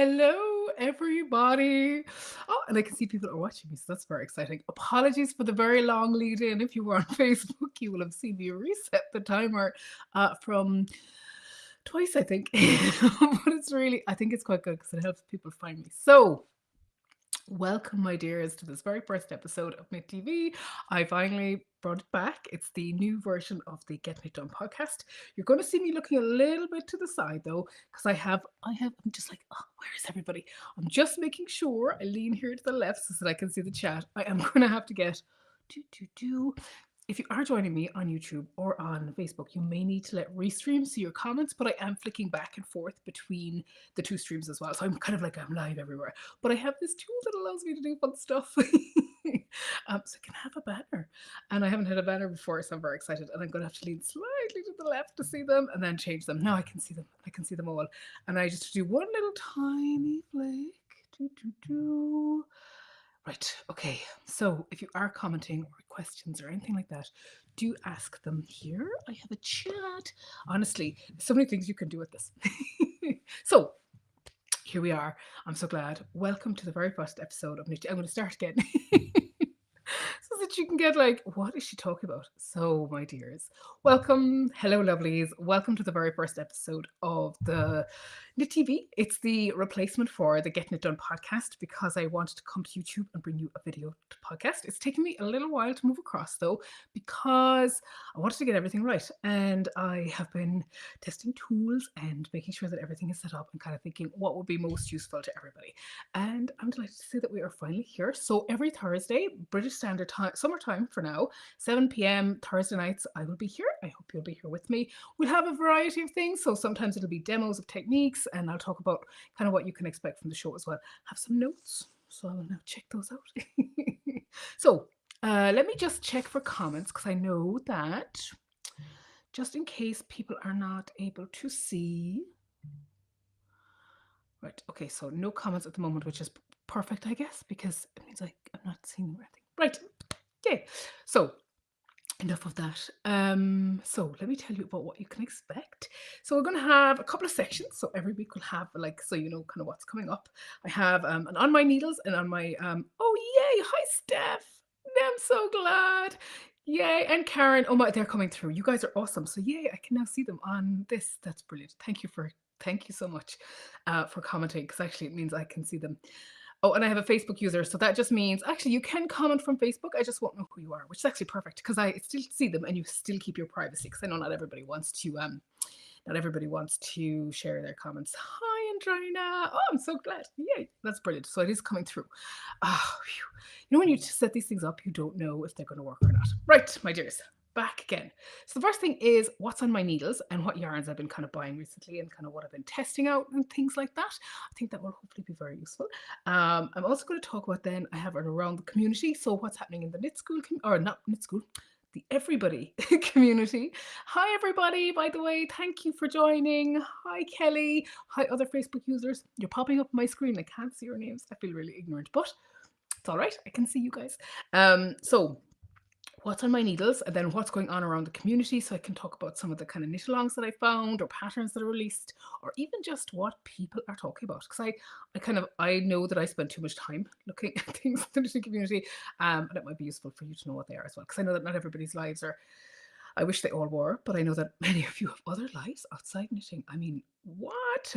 Hello, everybody. Oh, and I can see people are watching me, so that's very exciting. Apologies for the very long lead in. If you were on Facebook, you will have seen me reset the timer from twice, I think. But it's really, I think it's quite good because it helps people find me. So, welcome, my dears, to this very first episode of Knit TV. I finally brought it back. It's the new version of the Get Knit Done podcast. You're going to see me looking a little bit to the side though, because I'm just like, oh, where is everybody? I'm just making sure I lean here to the left so that I can see the chat. I am going to have to get if you are joining me on YouTube or on Facebook, you may need to let Restream see your comments, but I am flicking back and forth between the two streams as well. So I'm kind of like I'm live everywhere. But I have this tool that allows me to do fun stuff. So I can have a banner. And I haven't had a banner before, so I'm very excited. And I'm going to have to lean slightly to the left to see them and then change them. Now I can see them. I can see them all. And I just do one little tiny flick. Right, okay. So if you are commenting or questions or anything like that, do ask them here. I have a chat. Honestly, so many things you can do with this. So here we are. I'm so glad. Welcome to the very first episode of Knit. I'm going to start again. So that you can get like, what is she talking about? So, my dears, welcome. Hello, lovelies. Welcome to the very first episode of the Knit TV. It's the replacement for the Getting It Done podcast because I wanted to come to YouTube and bring you a video to podcast. It's taken me a little while to move across though because I wanted to get everything right. And I have been testing tools and making sure that everything is set up and kind of thinking what would be most useful to everybody. And I'm delighted to say that we are finally here. So every Thursday, British Standard Time, summertime for now, 7 p.m. Thursday nights, I will be here. I hope you'll be here with me. We'll have a variety of things. So sometimes it'll be demos of techniques and I'll talk about kind of what you can expect from the show as well. Have some notes. So I will now check those out. So let me just check for comments because I know that just in case people are not able to see. Right, okay, so no comments at the moment, which is perfect, I guess, because it means I'm not seeing anything. Right, yay. So enough of that. So let me tell you about what you can expect. So we're going to have a couple of sections. So every week we'll have like, so you know kind of what's coming up. I have an on my needles and on my, oh yay, hi Steph. I'm so glad. Yay, and Karen, oh my, they're coming through. You guys are awesome. So yay, I can now see them on this. That's brilliant. Thank you so much for commenting because actually it means I can see them. Oh, and I have a Facebook user, so that just means actually you can comment from Facebook. I just won't know who you are, which is actually perfect because I still see them and you still keep your privacy because I know not everybody wants to share their comments. Hi, Andrina. Oh, I'm so glad. Yay, that's brilliant. So it is coming through. Ah, you know when you set these things up, you don't know if they're going to work or not. Right, my dears. Back again. So the first thing is what's on my needles and what yarns I've been kind of buying recently and kind of what I've been testing out and things like that. I think that will hopefully be very useful. I'm also going to talk about then I have it around the community. So what's happening in the knit school or not knit school, the everybody community. Hi everybody, by the way, thank you for joining. Hi Kelly. Hi other Facebook users. You're popping up on my screen. I can't see your names. I feel really ignorant, but it's all right. I can see you guys. So what's on my needles and then what's going on around the community so I can talk about some of the kind of knit alongs that I found or patterns that are released or even just what people are talking about because I know that I spend too much time looking at things in the knitting community and it might be useful for you to know what they are as well because I know that not everybody's lives are. I wish they all were, but I know that many of you have other lives outside knitting. I mean, what?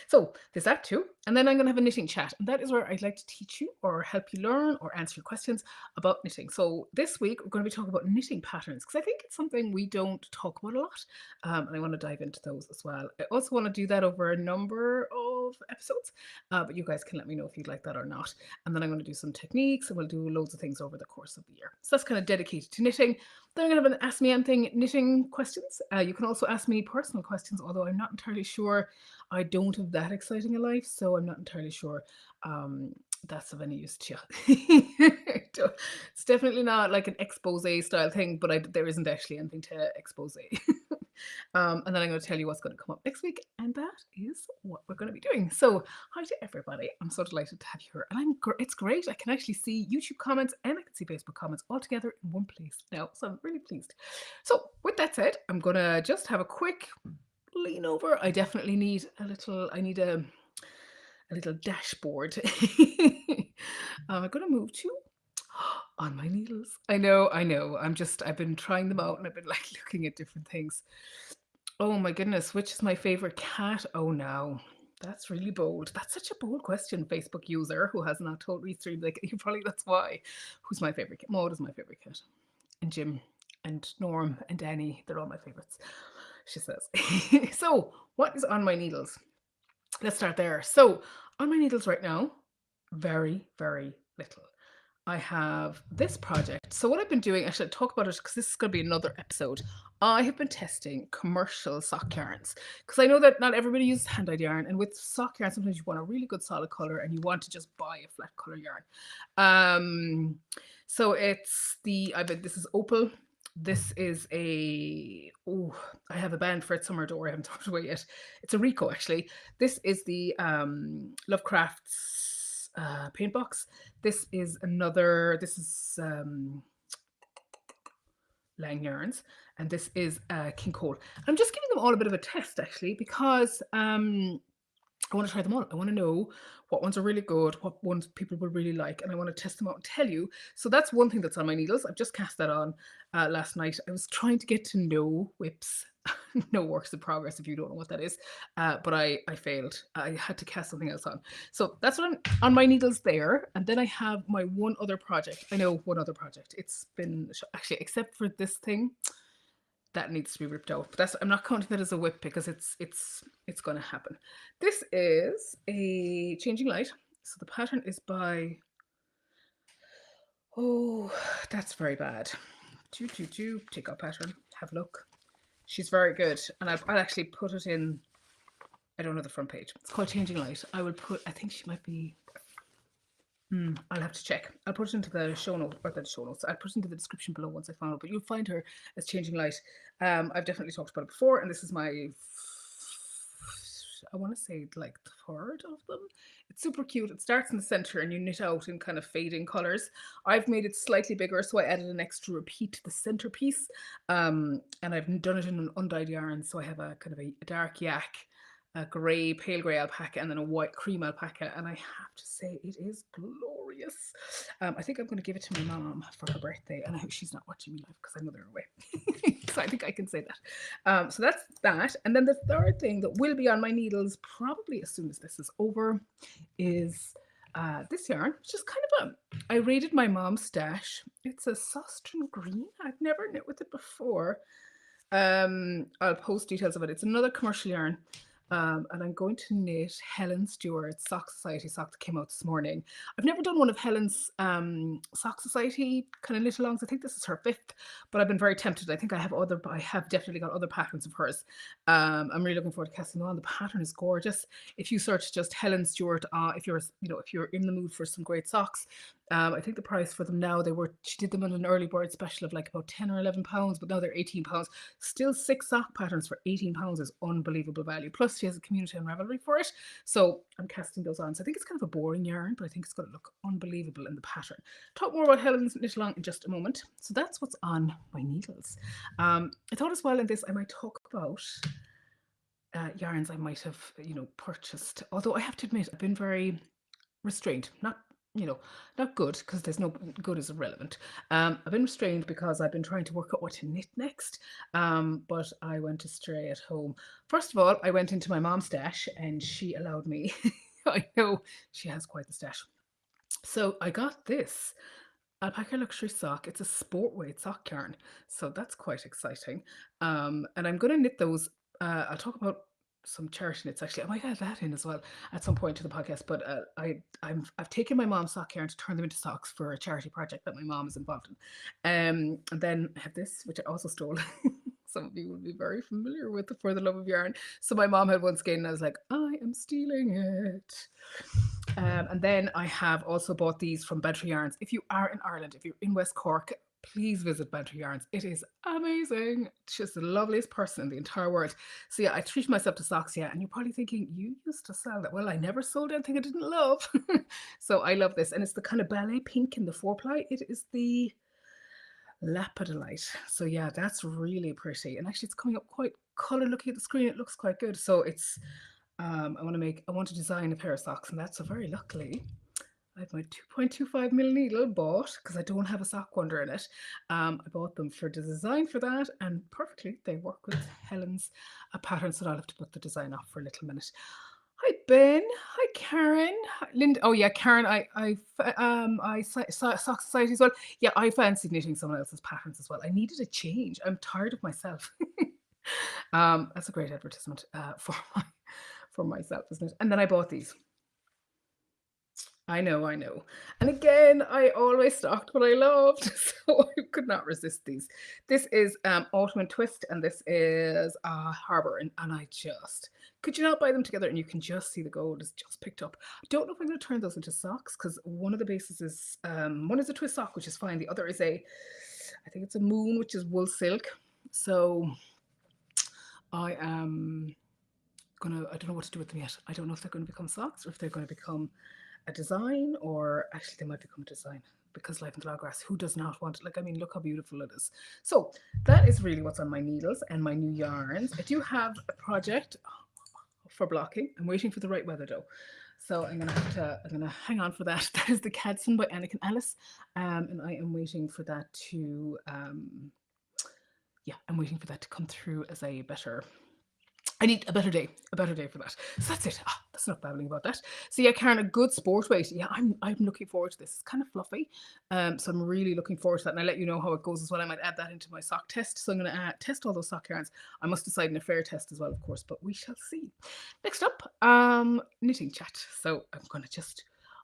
So there's that too. And then I'm going to have a knitting chat. And that is where I'd like to teach you or help you learn or answer your questions about knitting. So this week, we're going to be talking about knitting patterns because I think it's something we don't talk about a lot. And I want to dive into those as well. I also want to do that over a number of episodes, but you guys can let me know if you'd like that or not. And then I'm going to do some techniques and we'll do loads of things over the course of the year. So that's kind of dedicated to knitting. Then I'm going to have an Ask Me Anything knitting questions. You can also ask me personal questions, although I'm not entirely sure. I don't have that exciting a life, so I'm not entirely sure that's of any use to you. It's definitely not like an expose style thing, but there isn't actually anything to expose. And then I'm going to tell you what's going to come up next week, and that is what we're going to be doing. So hi to everybody. I'm so delighted to have you here, and it's great. I can actually see YouTube comments and I can see Facebook comments all together in one place now, so I'm really pleased. So with that said, I'm going to just have a quick lean over. I definitely need a a little dashboard. I'm going to move to on my needles. I know, I know. I've been trying them out and I've been like looking at different things. Oh my goodness, which is my favorite cat? Oh no. That's really bold. That's such a bold question, Facebook user who has not told me through. Like, you probably that's why. Who's my favorite cat? Maud is my favorite cat. And Jim and Norm and Danny, they're all my favorites, she says. So, what is on my needles? Let's start there. So, on my needles right now, very, very little. I have this project. So what I've been doing, actually, I'll talk about it because this is going to be another episode. I have been testing commercial sock yarns because I know that not everybody uses hand-dyed yarn, and with sock yarn, sometimes you want a really good solid color and you want to just buy a flat color yarn. So it's this is Opal. This is I have a band for it somewhere. Don't worry, I haven't talked away yet. It's a Rico actually. This is the Lovecraft's paint box. This is Lang Yarns, and this is King Cole. I'm just giving them all a bit of a test actually because I want to try them all. I want to know what ones are really good, what ones people will really like, and I want to test them out and tell you. So that's one thing that's on my needles. I've just cast that on last night. I was trying to get to know whips. No works in progress if you don't know what that is, but I failed. I had to cast something else on. So that's what I'm on my needles there. And then I have my one other project. I know one other project. It's been actually, except for this thing, that needs to be ripped out. But I'm not counting that as a whip because it's going to happen. This is a changing light. So the pattern is by, oh, that's very bad. Take out pattern, have a look. She's very good. And I'll actually put it in, I don't know the front page. It's called Changing Light. I think she might be, I'll have to check. I'll put it into the show notes, or the show notes. I'll put it into the description below once I found it. But you'll find her as Changing Light. I've definitely talked about it before, and this is my, I want to say like the third of them. It's super cute. It starts in the center, and you knit out in kind of fading colors. I've made it slightly bigger, so I added an extra repeat to the centerpiece, and I've done it in an undyed yarn. So I have a kind of a dark yak, a grey, pale grey alpaca, and then a white cream alpaca. And I have to say, it is glorious. I think I'm going to give it to my mom for her birthday. And I hope she's not watching me live because I know they're away. So I think I can say that. So that's that. And then the third thing that will be on my needles, probably as soon as this is over, is this yarn, which is kind of I raided my mom's stash. It's a Sostran green. I've never knit with it before. I'll post details of it. It's another commercial yarn. And I'm going to knit Helen Stewart's Sock Society sock that came out this morning. I've never done one of Helen's Sock Society kind of knit alongs. I think this is her fifth, but I've been very tempted. I think I have definitely got other patterns of hers. I'm really looking forward to casting them on. The pattern is gorgeous. If you search just Helen Stewart, if you're in the mood for some great socks, I think the price for them now, she did them on an early bird special of like about 10 or 11 pounds, but now they're 18 pounds. Still 6 sock patterns for 18 pounds is unbelievable value. Plus she has a community on Ravelry for it. So I'm casting those on. So I think it's kind of a boring yarn, but I think it's going to look unbelievable in the pattern. Talk more about Helen's knit along in just a moment. So that's what's on my needles. I thought as well in this, I might talk about yarns I might have, purchased. Although I have to admit, I've been very restrained, not good, because there's no good is irrelevant. I've been restrained because I've been trying to work out what to knit next, but I went astray at home. First of all, I went into my mom's stash and she allowed me. I know she has quite the stash. So I got this Alpaca Luxury sock. It's a sport weight sock yarn, so that's quite exciting. And I'm going to knit those. I'll talk about some charity knits actually. I might add that in as well at some point to the podcast. But I've taken my mom's sock yarn to turn them into socks for a charity project that my mom is involved in. And then I have this, which I also stole. Some of you will be very familiar with the For the Love of Yarn. So my mom had one skein and I was like, I am stealing it. And then I have also bought these from Bantry Yarns. If you are in Ireland, if you're in West Cork, please visit Bantry Yarns. It is amazing. She's the loveliest person in the entire world. So yeah, I treat myself to socks, yeah. And you're probably thinking, you used to sell that. Well, I never sold anything I didn't love. So I love this. And it's the kind of ballet pink in the 4-ply. It is the Lapidolite. So yeah, that's really pretty. And actually it's coming up quite color. Looking at the screen, it looks quite good. So it's I want to design a pair of socks, and that's so very luckily I have my 2.25 mil needle bought because I don't have a sock wonder in it. I bought them for the design for that, and perfectly they work with Helen's pattern, so I'll have to put the design off for a little minute. Hi Ben, hi Karen, hi, Linda. Oh yeah, Karen. Sock Society as well. Yeah, I fancied knitting someone else's patterns as well. I needed a change. I'm tired of myself. That's a great advertisement for myself, isn't it? And then I bought these. I know, I know. And again, I always stocked what I loved, so I could not resist these. This is Autumn and Twist, and this is Harbour, and I just could you not buy them together, and you can just see the gold is just picked up. I don't know if I'm going to turn those into socks because one of the bases is one is a twist sock, which is fine. The other is I think it's a moon, which is wool silk. So I am I don't know what to do with them yet. I don't know if they're going to become socks or if they're going to become a design, or actually they might become a design because life in the Lawgrass, who does not want it? Like, I mean, look how beautiful it is. So that is really what's on my needles and my new yarns. I do have a project for blocking. I'm waiting for the right weather though. So I'm gonna hang on for that. That is the Cadson by Anakin Ellis. And I am waiting for that to yeah, I'm waiting for that to come through as a better I need a better day for that. So that's it. That's enough babbling about that. So yeah, Karen, a good sport weight. Yeah, I'm looking forward to this. It's kind of fluffy, so I'm really looking forward to that. And I let you know how it goes as well. I might add that into my sock test. So I'm going to test all those sock yarns. I must decide in a fair test as well, of course, but we shall see. Next up, knitting chat. So I'm going to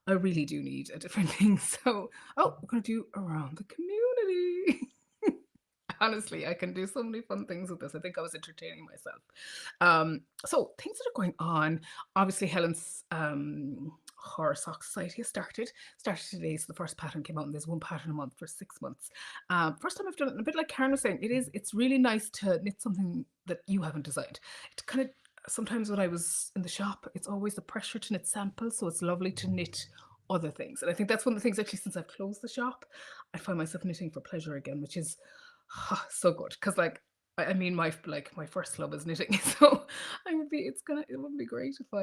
I really do need a different thing. So we're going to do around the community. Honestly, I can do so many fun things with this. I think I was entertaining myself. So things that are going on. Obviously, Helen's Horror Sock Society has started today. So the first pattern came out, and there's one pattern a month for 6 months. First time I've done it, and a bit like Karen was saying, it's really nice to knit something that you haven't designed. It kind of sometimes when I was in the shop, it's always the pressure to knit samples. So it's lovely to knit other things. And I think that's one of the things actually since I've closed the shop, I find myself knitting for pleasure again, which is so good because like I mean my first love is knitting, so it would be great if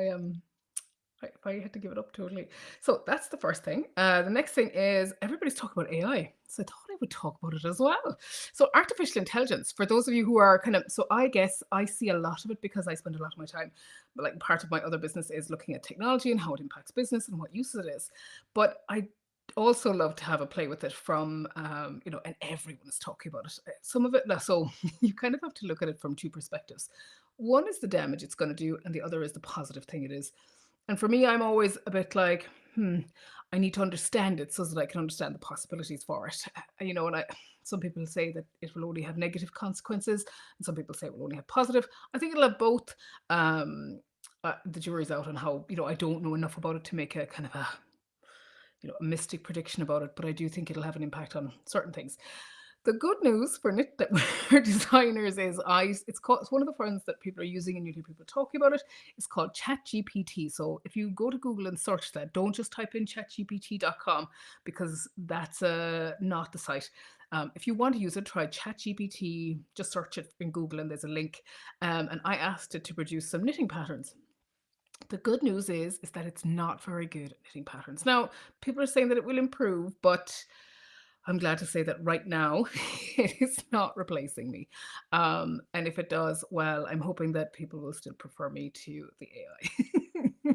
I had to give it up totally. So that's the first thing. The next thing is everybody's talking about AI, so I thought I would talk about it as well. So artificial intelligence, for those of you who are so I guess I see a lot of it because I spend a lot of my time, like part of my other business is looking at technology and how it impacts business and what use it is. But I also love to have a play with it from and everyone is talking about it. Some of it so you kind of have to look at it from two perspectives. One is the damage it's going to do, and the other is the positive thing it is. And for me, I'm always a bit like, I need to understand it so that I can understand the possibilities for it. And some people say that it will only have negative consequences, and some people say it will only have positive. I think it'll have both. The jury's out on how, I don't know enough about it to make a kind of a mystic prediction about it, but I do think it'll have an impact on certain things. The good news for knit that we're designers is it's one of the funds that people are using and you hear people talking about it. It's called ChatGPT. So if you go to Google and search that, don't just type in chatgpt.com because that's not the site. If you want to use it, try ChatGPT. Just search it in Google and there's a link. And I asked it to produce some knitting patterns. The good news is that it's not very good at knitting patterns. Now, people are saying that it will improve, but I'm glad to say that right now it is not replacing me. And if it does, well, I'm hoping that people will still prefer me to the AI.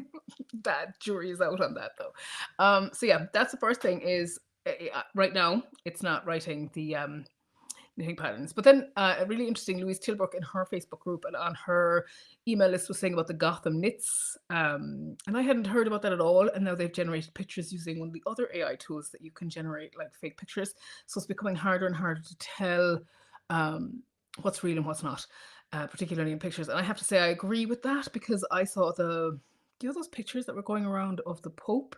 That jury is out on that though. So yeah, that's the first thing is right now it's not writing the knitting patterns. But then really interesting, Louise Tilbrook in her Facebook group and on her email list was saying about the Gotham knits. And I hadn't heard about that at all. And now they've generated pictures using one of the other AI tools that you can generate like fake pictures. So it's becoming harder and harder to tell what's real and what's not, particularly in pictures. And I have to say I agree with that because I saw those pictures that were going around of the Pope.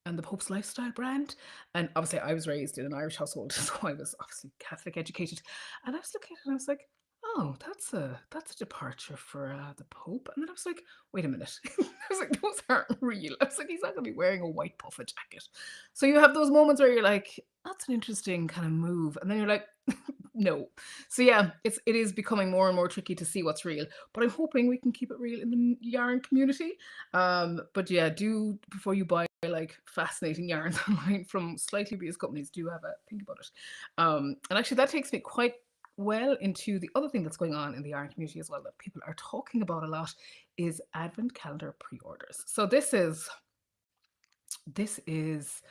And the Pope's lifestyle brand. And obviously, I was raised in an Irish household, so I was obviously Catholic educated. And I was looking at it and I was like, oh, that's a departure for the Pope. And then I was like, wait a minute. I was like, those aren't real. I was like, he's not going to be wearing a white puffer jacket. So you have those moments where you're like, that's an interesting kind of move. And then you're like, No. So yeah, it is becoming more and more tricky to see what's real, but I'm hoping we can keep it real in the yarn community. But yeah, do before you buy like fascinating yarns online from slightly biased companies, do have a think about it. And actually, that takes me quite well into the other thing that's going on in the yarn community as well that people are talking about a lot is advent calendar pre-orders. So this is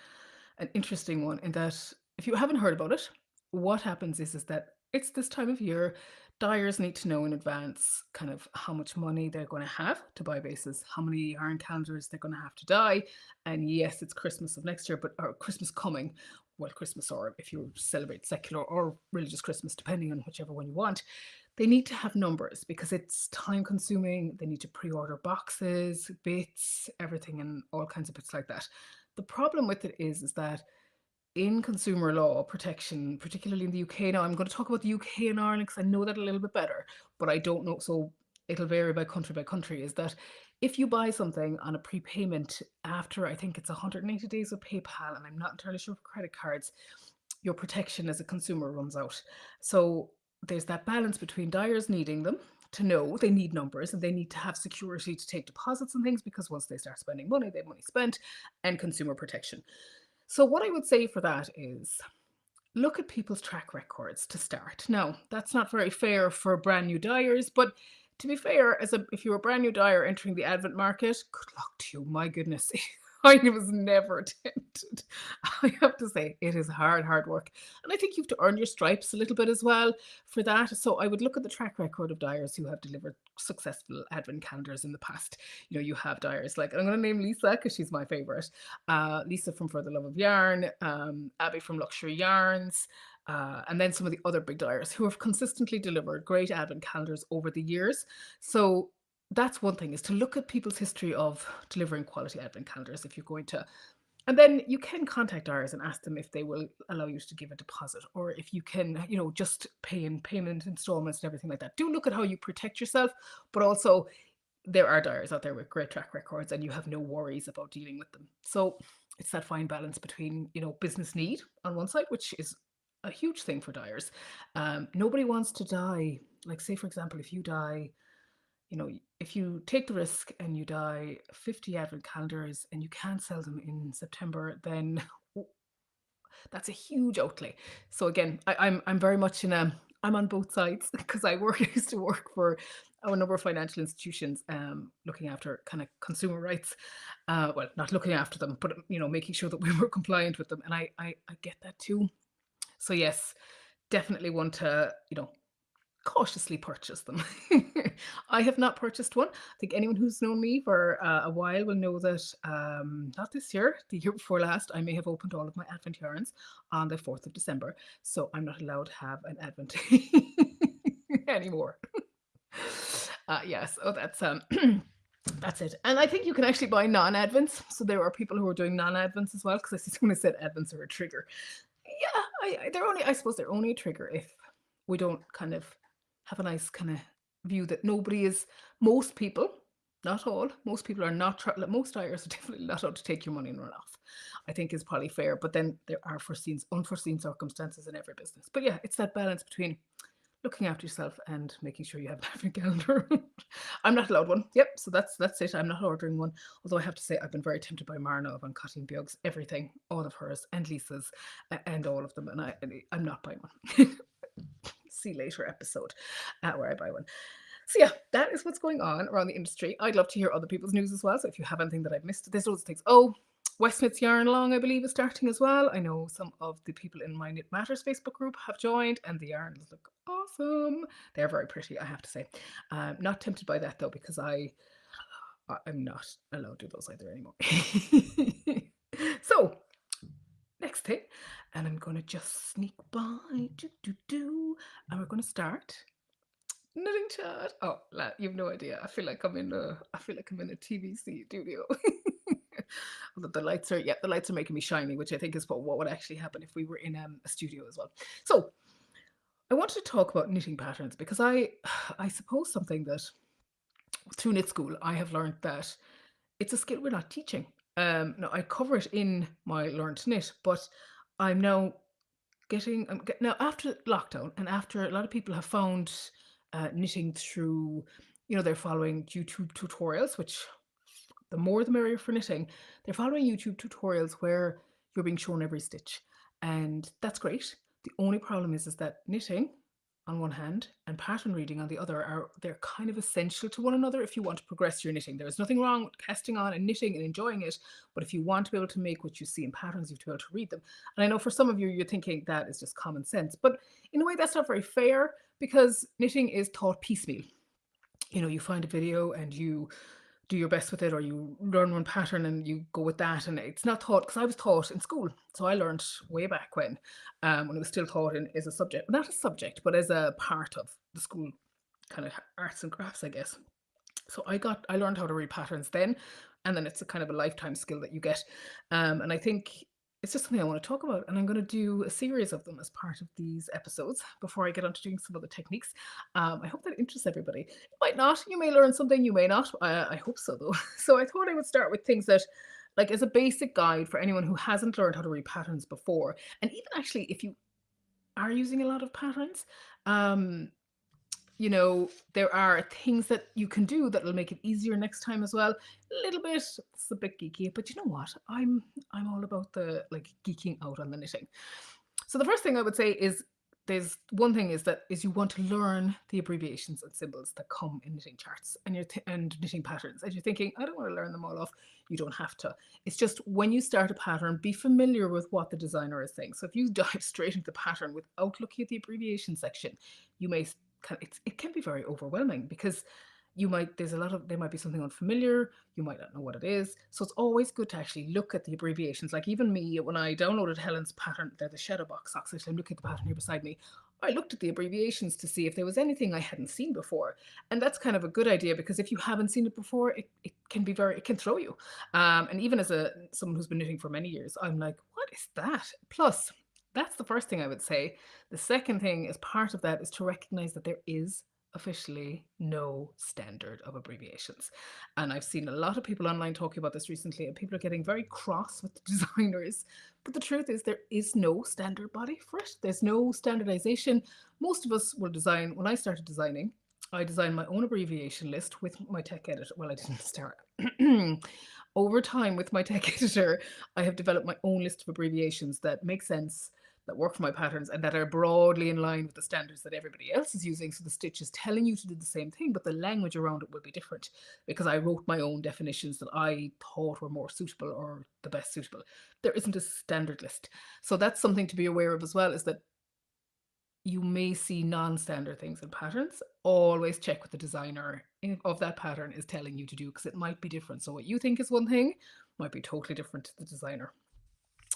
an interesting one in that if you haven't heard about it, what happens is that it's this time of year. Dyers need to know in advance kind of how much money they're going to have to buy bases, how many yarn calendars they're going to have to dye. And yes, it's Christmas of next year, but or Christmas coming. Well, Christmas, or if you celebrate secular or religious Christmas, depending on whichever one you want, they need to have numbers because it's time consuming. They need to pre order boxes, bits, everything, and all kinds of bits like that. The problem with it is that in consumer law protection, particularly in the UK, now I'm going to talk about the UK and Ireland because I know that a little bit better, but I don't know. So it'll vary by country. Is that if you buy something on a prepayment after, I think it's 180 days with PayPal, and I'm not entirely sure for credit cards, your protection as a consumer runs out. So there's that balance between dyers needing them to know they need numbers and they need to have security to take deposits and things because once they start spending money, they have money spent, and consumer protection. So, what I would say for that is look at people's track records to start. Now, that's not very fair for brand new dyers, but to be fair, if you're a brand new dyer entering the advent market, good luck to you. My goodness, I was never tempted. I have to say, it is hard, hard work. And I think you have to earn your stripes a little bit as well for that. So I would look at the track record of dyers who have delivered successful advent calendars in the past. You know, you have dyers like, I'm going to name Lisa because she's my favorite. Lisa from For the Love of Yarn, Abby from Luxury Yarns, and then some of the other big dyers who have consistently delivered great advent calendars over the years. So that's one thing, is to look at people's history of delivering quality advent calendars if you're going to. And then you can contact ours and ask them if they will allow you to give a deposit, or if you can, just pay in payment installments and everything like that. Do look at how you protect yourself, but also there are dyers out there with great track records and you have no worries about dealing with them. So it's that fine balance between, business need on one side, which is a huge thing for dyers. Nobody wants to die. Like, say, for example, if you die, if you take the risk and you dye 50 advent calendars and you can't sell them in September, then that's a huge outlay. So again, I'm very much I'm on both sides because I used to work for a number of financial institutions, looking after kind of consumer rights. Well, not looking after them, but making sure that we were compliant with them, and I get that too. So yes, definitely want to cautiously purchase them. I have not purchased one. I think anyone who's known me for a while will know that not this year, the year before last, I may have opened all of my Advent yarns on the 4th of December. So I'm not allowed to have an Advent anymore. Yes, oh, that's that's it. And I think you can actually buy non-advents. So there are people who are doing non-advents as well, because I see someone said advents are a trigger. Yeah, I suppose they're only a trigger if we don't kind of have a nice kind of view that nobody is, most people, not all, most people are not, most dyers are definitely not out to take your money and run off, I think is probably fair. But then there are unforeseen circumstances in every business. But yeah, it's that balance between looking after yourself and making sure you have an advent calendar. I'm not allowed one. Yep, so that's it. I'm not ordering one. Although I have to say I've been very tempted by Marna of Cutting Biogs, everything, all of hers and Lisa's, and all of them, and I'm not buying one. See later episode where I buy one. So yeah, that is what's going on around the industry. I'd love to hear other people's news as well. So if you have anything that I've missed, there's loads of things. Oh, Westmits Yarn Along, I believe, is starting as well. I know some of the people in my Knit Matters Facebook group have joined, and the yarns look awesome. They're very pretty, I have to say. Not tempted by that though, because I'm not allowed to do those either anymore. So next thing, and I'm gonna just sneak by, and we're gonna start knitting chat. Oh, you've no idea. I feel like I'm in a TVC studio. The lights are making me shiny, which I think is what would actually happen if we were in a studio as well. So I wanted to talk about knitting patterns because I suppose something that through knit school I have learned that it's a skill we're not teaching. Now I cover it in my Learn to Knit, but I'm now Now after lockdown and after a lot of people have found knitting through, they're following YouTube tutorials, which the more the merrier for knitting. They're following YouTube tutorials where you're being shown every stitch, and that's great. The only problem is that knitting on one hand and pattern reading on the other they're kind of essential to one another if you want to progress your knitting. There's nothing wrong with casting on and knitting and enjoying it, but if you want to be able to make what you see in patterns, you have to be able to read them. And I know for some of you, you're thinking that is just common sense, but in a way that's not very fair, because knitting is taught piecemeal. You find a video and you do your best with it, or you learn one pattern and you go with that, and it's not taught, because I was taught in school, so I learned way back when it was still taught as a subject, not a subject but as a part of the school kind of arts and crafts, I guess. So I learned how to read patterns then, and then it's a kind of a lifetime skill that you get. And I think it's just something I want to talk about, and I'm going to do a series of them as part of these episodes before I get on to doing some other techniques. I hope that interests everybody. It might not. You may learn something, you may not. I hope so, though. So I thought I would start with things that, like, as a basic guide for anyone who hasn't learned how to read patterns before, and even actually if you are using a lot of patterns. There are things that you can do that will make it easier next time as well. A little bit, it's a bit geeky, but you know what? I'm all about the, like, geeking out on the knitting. So the first thing I would say is, there's one thing is you want to learn the abbreviations and symbols that come in knitting charts and knitting patterns. And you're thinking, I don't want to learn them all off. You don't have to. It's just, when you start a pattern, be familiar with what the designer is saying. So if you dive straight into the pattern without looking at the abbreviation section, you may it can be very overwhelming, because there might be something unfamiliar, you might not know what it is. So it's always good to actually look at the abbreviations. Like, even me, when I downloaded Helen's pattern, they're the shadow box socks, I'm looking at the pattern here beside me, I looked at the abbreviations to see if there was anything I hadn't seen before. And that's kind of a good idea, because if you haven't seen it before, it can throw you. And even as someone who's been knitting for many years, I'm like, what is that? Plus, that's the first thing I would say. The second thing, as part of that, is to recognize that there is officially no standard of abbreviations. And I've seen a lot of people online talking about this recently, and people are getting very cross with the designers. But the truth is, there is no standard body for it. There's no standardization. Most of us will design. When I started designing, I designed my own abbreviation list with my tech editor. Well, I didn't start. Over time, with my tech editor, I have developed my own list of abbreviations that make sense, that work for my patterns, and that are broadly in line with the standards that everybody else is using. So the stitch is telling you to do the same thing, but the language around it will be different, because I wrote my own definitions that I thought were more suitable, or the best suitable. There isn't a standard list. So that's something to be aware of as well, is that you may see non-standard things in patterns. Always check what the designer of that pattern is telling you to do, because it might be different. So what you think is one thing might be totally different to the designer.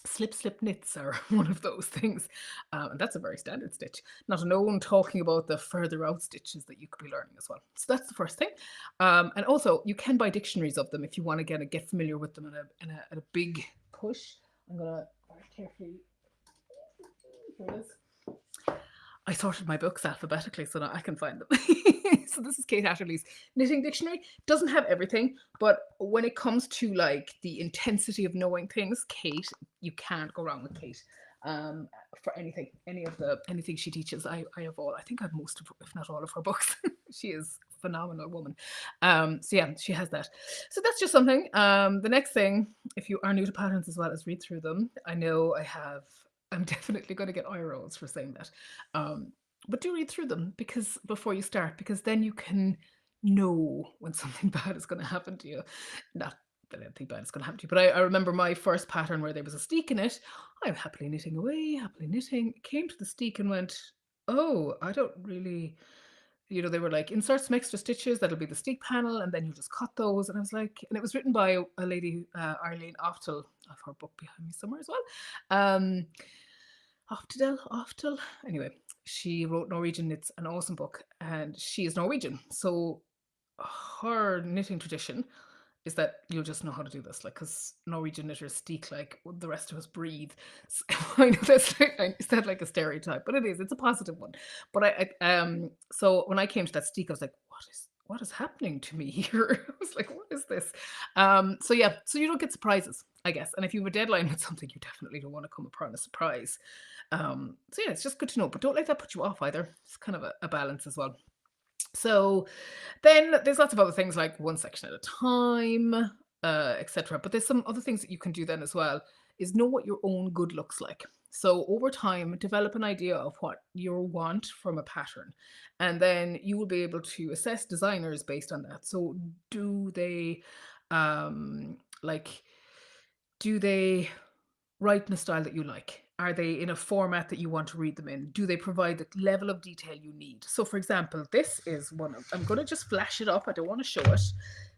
Slip slip knits are one of those things, and that's a very standard stitch, not alone talking about the further out stitches that you could be learning as well. So that's the first thing. And also, you can buy dictionaries of them if you want to get familiar with them in a big push. I'm gonna very carefully, here it is. I sorted my books alphabetically so now I can find them. So this is Kate Atterley's Knitting Dictionary. Doesn't have everything, but when it comes to, like, the intensity of knowing things, Kate, you can't go wrong with Kate. For anything she teaches, I have all. I think I have most of, if not all, of her books. She is a phenomenal woman. So yeah, she has that. So that's just something. The next thing, if you are new to patterns as well, is read through them. I know I'm definitely going to get eye rolls for saying that. But do read through them, because before you start, because then you can know when something bad is going to happen to you. Not that anything bad is going to happen to you, but I remember my first pattern where there was a steek in it. I'm happily knitting away, happily knitting. Came to the steek and went, oh, I don't really, they were like, insert some extra stitches, that'll be the steek panel, and then you just cut those. And I was like, and it was written by a lady, Arlene Oftel. I have her book behind me somewhere as well. Oftel. Anyway, she wrote Norwegian Knits, an awesome book, and she is Norwegian. So her knitting tradition is that you'll just know how to do this, like, because Norwegian knitters steek like the rest of us breathe. So, I know that's like a stereotype, but it's a positive one. But so when I came to that steek, I was like, what is happening to me here? I was like, what is this? So yeah, so you don't get surprises, I guess. And if you have a deadline with something, you definitely don't want to come upon a surprise. So yeah, it's just good to know, but don't let that put you off either. It's kind of a balance as well. So then there's lots of other things like one section at a time, etc. But there's some other things that you can do then as well is know what your own good looks like. So over time, develop an idea of what you want from a pattern, and then you will be able to assess designers based on that. So do they, like, do they write in a style that you like? Are they in a format that you want to read them in? Do they provide the level of detail you need? So, for example, this is one of, I'm going to just flash it up. I don't want to show it.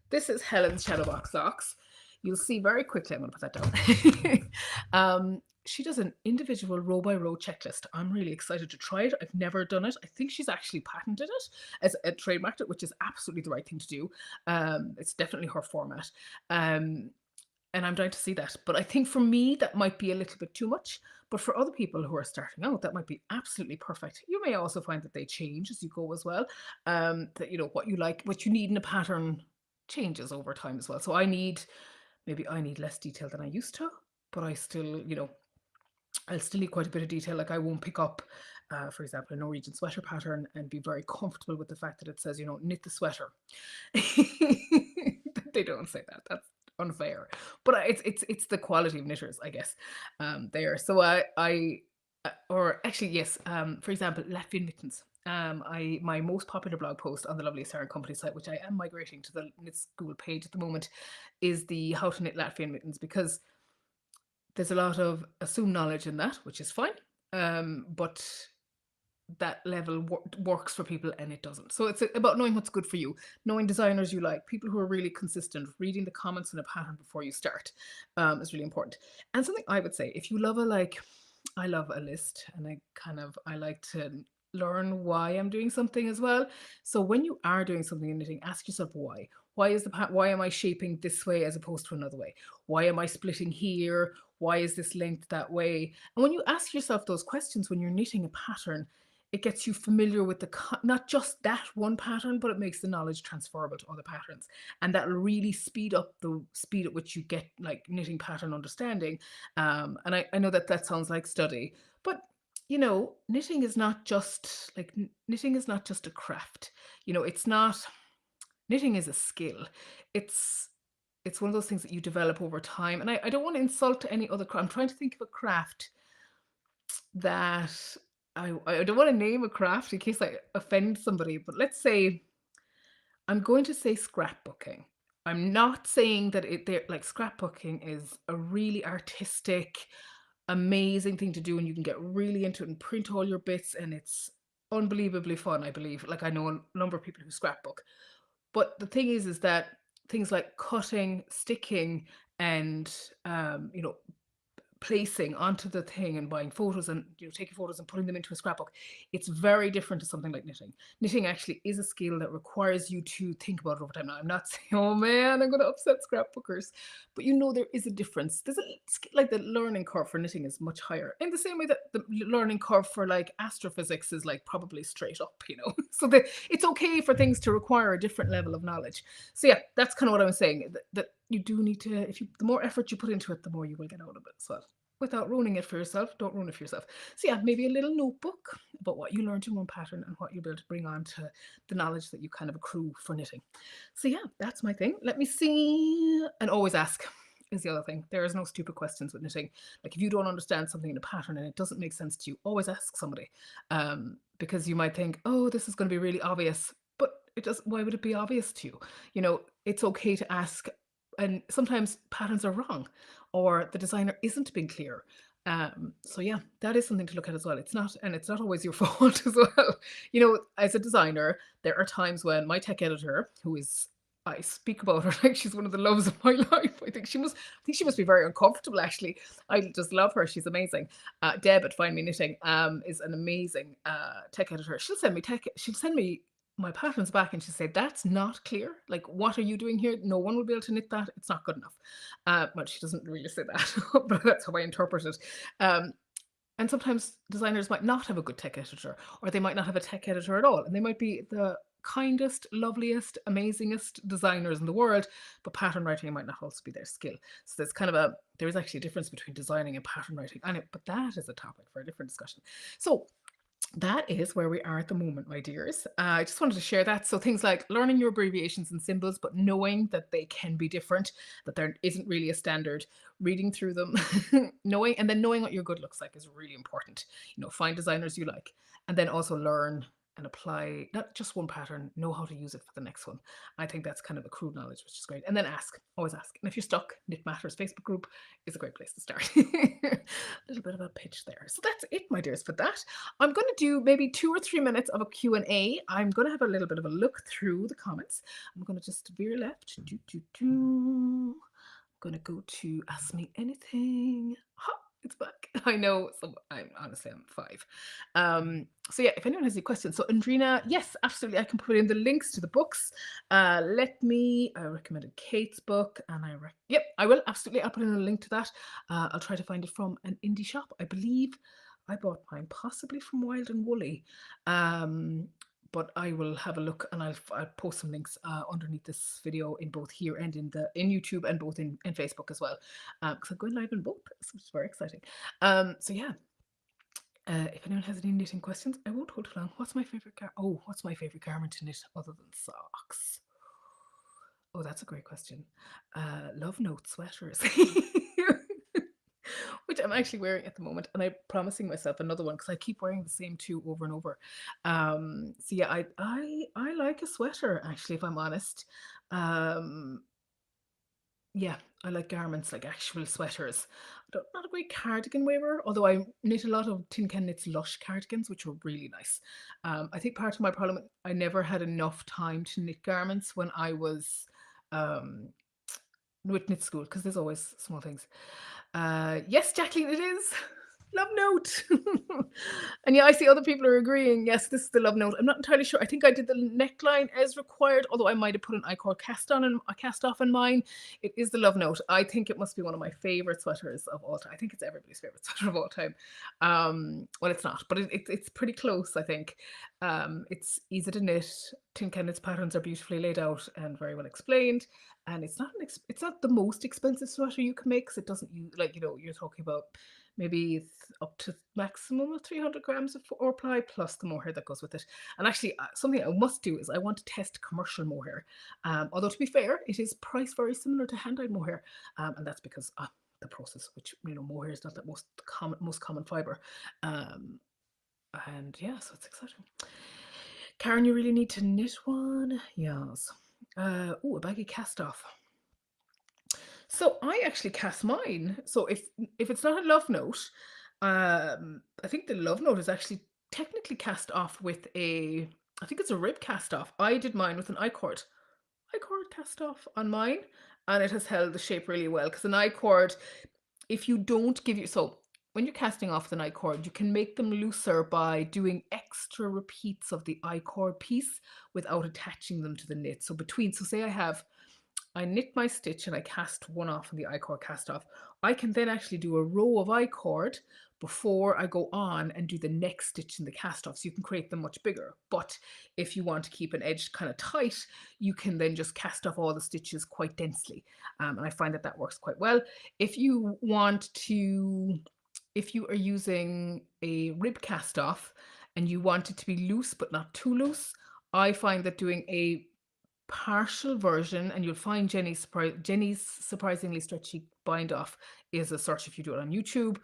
This is Helen's Shadowbox Socks. You'll see very quickly. I'm going to put that down. She does an individual row by row checklist. I'm really excited to try it. I've never done it. I think she's actually patented it as a trademarked it, which is absolutely the right thing to do. It's definitely her format. And I'm dying to see that. But I think for me, that might be a little bit too much. But for other people who are starting out, that might be absolutely perfect. You may also find that they change as you go as well. That, you know, what you like, what you need in a pattern changes over time as well. So maybe I need less detail than I used to, but I still, you know, I'll still need quite a bit of detail. Like I won't pick up, for example, a Norwegian sweater pattern and be very comfortable with the fact that it says, you know, knit the sweater. They don't say that. That's unfair. But it's the quality of knitters, I guess. There. So or actually yes. For example, Latvian mittens. My most popular blog post on the Lovely Sarah Company site, which I am migrating to the Knit School page at the moment, is the how to knit Latvian mittens, because there's a lot of assumed knowledge in that, which is fine. But that level works for people and it doesn't. So it's about knowing what's good for you, knowing designers you like, people who are really consistent, reading the comments in a pattern before you start is really important. And something I would say, if you love I love a list, and I like to learn why I'm doing something as well. So when you are doing something in knitting, ask yourself why. Why am I shaping this way as opposed to another way? Why am I splitting here? Why is this length that way? And when you ask yourself those questions when you're knitting a pattern, it gets you familiar with not just that one pattern, but it makes the knowledge transferable to other patterns. And that'll really speed up the speed at which you get like knitting pattern understanding. And I know that that sounds like study, but you know, knitting is not just a craft. You know, it's not, knitting is a skill. It's it's one of those things that you develop over time. And I don't want to insult any other craft. I'm trying to think of a craft that I don't want to name a craft in case I offend somebody, but let's say I'm going to say scrapbooking. I'm not saying that like scrapbooking is a really artistic, amazing thing to do, and you can get really into it and print all your bits, and it's unbelievably fun, I believe. Like I know a number of people who scrapbook. But the thing is that things like cutting, sticking, and you know, placing onto the thing and buying photos and, you know, taking photos and putting them into a scrapbook, it's very different to something like knitting. Knitting actually is a skill that requires you to think about it over time. Now I'm not saying, oh man, I'm going to upset scrapbookers, but you know, there is a difference. There's like the learning curve for knitting is much higher, in the same way that the learning curve for like astrophysics is like probably straight up, you know. So it's okay for things to require a different level of knowledge. So yeah, that's kind of what I'm saying, that you do need to, the more effort you put into it, the more you will get out of it as well, without ruining it for yourself. Don't ruin it for yourself. So yeah, maybe a little notebook about what you learned in one pattern and what you'll be able to bring on to the knowledge that you kind of accrue for knitting. So yeah, that's my thing. Let me see. And always ask is the other thing. There is no stupid questions with knitting. Like if you don't understand something in a pattern and it doesn't make sense to you, always ask somebody. Because you might think, oh, this is going to be really obvious, but it does. Why would it be obvious to you? You know, it's okay to ask, and sometimes patterns are wrong or the designer isn't being clear. So yeah, that is something to look at as well. It's not always your fault as well. You know, as a designer, there are times when my tech editor, who is, I speak about her like she's one of the loves of my life. I think she must be very uncomfortable actually. I just love her. She's amazing. Deb at Find Me Knitting is an amazing tech editor. She'll send me my patterns back and she said, that's not clear. Like, what are you doing here? No one will be able to knit that. It's not good enough. Well, she doesn't really say that, but that's how I interpret it. And sometimes designers might not have a good tech editor, or they might not have a tech editor at all. And they might be kindest, loveliest, amazingest designers in the world, but pattern writing might not also be their skill. So there's kind of there is actually a difference between designing and pattern writing. But that is a topic for a different discussion. So that is where we are at the moment, my dears. I just wanted to share that. So things like learning your abbreviations and symbols, but knowing that they can be different, that there isn't really a standard, reading through them, knowing what your good looks like is really important. Find designers you like, and then also learn and apply not just one pattern, know how to use it for the next one. I think that's kind of accrued knowledge, which is great. And then always ask. And if you're stuck, Knit Matters Facebook group is a great place to start. A little bit of a pitch there. So that's it, my dears, for that. I'm going to do maybe 2 or 3 minutes of a Q&A. I'm going to have a little bit of a look through the comments. I'm going to just veer left. I'm going to go to Ask Me Anything. It's back. I know. So I'm 5. So yeah, if anyone has any questions. So Andrina, yes, absolutely. I can put in the links to the books. I recommended Kate's book, and yep, I will absolutely. I'll put in a link to that. I'll try to find it from an indie shop. I believe I bought mine possibly from Wild and Woolly. But I will have a look, and I'll post some links underneath this video in both here and in YouTube, and both in Facebook as well, because I'm going live in both, which is very exciting. So yeah, if anyone has any knitting questions, I won't hold too long. What's my favorite garment to knit other than socks? Oh, that's a great question. Love note sweaters. Which I'm actually wearing at the moment, and I'm promising myself another one because I keep wearing the same two over and over. So yeah, I like a sweater, actually, if I'm honest. Yeah, I like garments, like actual sweaters. Not a great cardigan wearer, although I knit a lot of Tin Can Knits Lush cardigans, which were really nice. I think part of my problem, I never had enough time to knit garments when I was um, with knit school, because there's always small things. Yes, Jacqueline, it is. Love note. And yeah, I see other people are agreeing. Yes, this is the love note. I'm not entirely sure. I think I did the neckline as required, although I might have put an I-cord cast off in mine. It is the love note. I think it must be one of my favorite sweaters of all time. I think it's everybody's favorite sweater of all time. Well, it's not, but it's pretty close, I think. It's easy to knit. Tin Can Knits patterns are beautifully laid out and very well explained. And it's not the most expensive sweater you can make, because it doesn't use, like, you're talking about maybe up to maximum of 300 grams of ply plus the mohair that goes with it. And actually, something I must do is I want to test commercial mohair. Although, to be fair, it is priced very similar to hand-dyed mohair, and that's because the process, which mohair is not that most common fiber. And yeah, so it's exciting. Karen, you really need to knit one. Yes. A baggy cast off. So I actually cast mine. So if it's not a love note, I think the love note is actually technically cast off with I think it's a rib cast off. I did mine with an I-cord cast off on mine, and it has held the shape really well, because an I-cord, if you don't so when you're casting off the I-cord, you can make them looser by doing extra repeats of the I-cord piece without attaching them to the knit. So say I knit my stitch and I cast one off in the I-cord cast off, I can then actually do a row of I-cord before I go on and do the next stitch in the cast off. So you can create them much bigger. But if you want to keep an edge kind of tight, you can then just cast off all the stitches quite densely. And I find that works quite well. If you are using a rib cast off and you want it to be loose but not too loose, I find that doing a partial version, and you'll find Jenny's surprisingly stretchy bind off is a search if you do it on YouTube.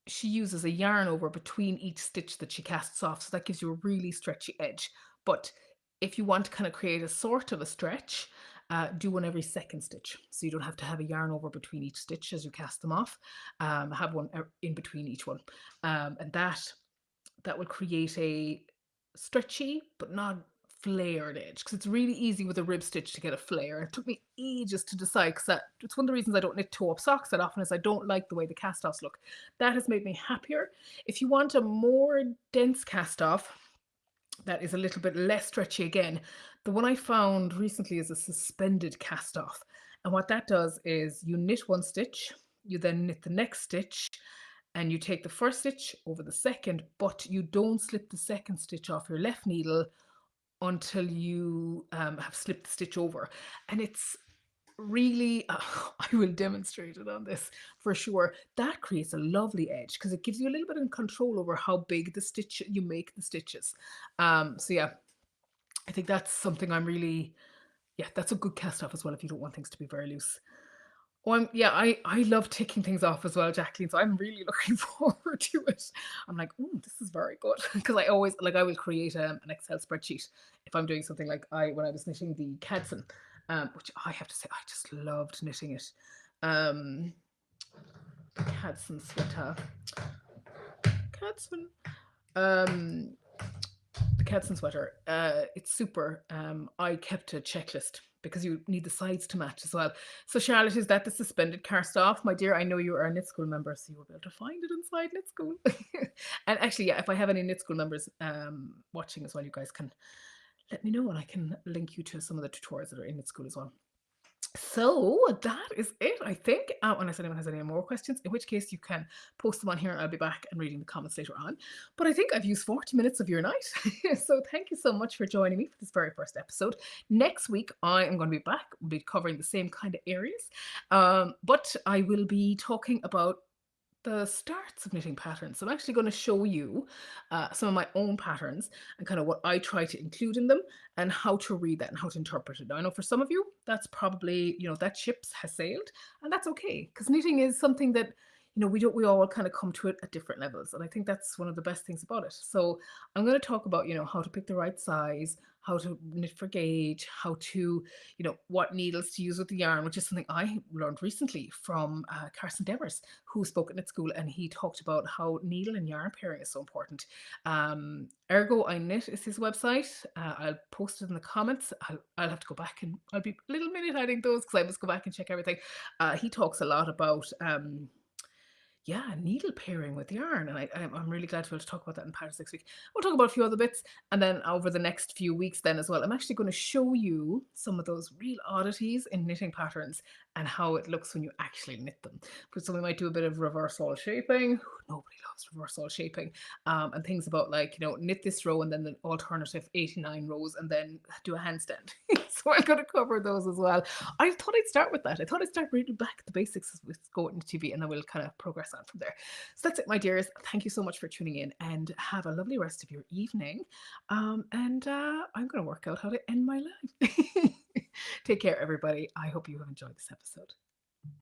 She uses a yarn over between each stitch that she casts off, so that gives you a really stretchy edge. But if you want to kind of create a sort of a stretch, do one every second stitch, so you don't have to have a yarn over between each stitch as you cast them off. Have one in between each one, and that will create a stretchy but not flared edge, because it's really easy with a rib stitch to get a flare. It took me ages to decide, because it's one of the reasons I don't knit toe-up socks that often, is I don't like the way the cast-offs look. That has made me happier. If you want a more dense cast-off that is a little bit less stretchy, again, the one I found recently is a suspended cast-off. And what that does is you knit one stitch, you then knit the next stitch, and you take the first stitch over the second, but you don't slip the second stitch off your left needle until you have slipped the stitch over. And it's really, I will demonstrate it on this for sure. That creates a lovely edge because it gives you a little bit of control over how big the stitch you make the stitches. So yeah, I think that's something I'm really, yeah, that's a good cast off as well if you don't want things to be very loose. Oh, yeah, I love ticking things off as well, Jacqueline. So I'm really looking forward to it. I'm like, oh, this is very good because I always like I will create an Excel spreadsheet if I'm doing something like I when I was knitting the Cadson, which I have to say I just loved knitting it. Um, Cadson sweater, Cadson. Um, the Kedson sweater. It's super. I kept a checklist because you need the sides to match as well. So Charlotte, is that the suspended cast off? My dear, I know you are a knit school member, so you will be able to find it inside knit school. And actually, yeah, if I have any knit school members watching as well, you guys can let me know and I can link you to some of the tutorials that are in knit school as well. So that is it, I think. Unless anyone has any more questions, in which case you can post them on here and I'll be back and reading the comments later on. But I think I've used 40 minutes of your night. So thank you so much for joining me for this very first episode. Next week, I am going to be back. We'll be covering the same kind of areas. But I will be talking about the starts of knitting patterns. So I'm actually going to show you some of my own patterns and kind of what I try to include in them and how to read that and how to interpret it. Now, I know for some of you, that's probably, that ship has sailed, and that's okay because knitting is something that, we all kind of come to it at different levels. And I think that's one of the best things about it. So I'm going to talk about, how to pick the right size, how to knit for gauge, how to, what needles to use with the yarn, which is something I learned recently from Carson Demers, who spoke at Knit School, and he talked about how needle and yarn pairing is so important. Ergo I Knit is his website. I'll post it in the comments. I'll have to go back and I'll be a little minute adding those because I must go back and check everything. He talks a lot about needle pairing with yarn. And I'm really glad to be able to talk about that in Paris next week. We'll talk about a few other bits. And then over the next few weeks then as well, I'm actually going to show you some of those real oddities in knitting patterns and how it looks when you actually knit them. So we might do a bit of reverse all shaping. Nobody loves reverse all shaping. And things about like, knit this row and then the alternative 89 rows and then do a handstand. So I'm going to cover those as well. I thought I'd start with that. I thought I'd start reading back the basics with Go into TV and then we'll kind of progress on from there. So that's it, my dears. Thank you so much for tuning in and have a lovely rest of your evening. I'm going to work out how to end my life. Take care, everybody. I hope you have enjoyed this episode.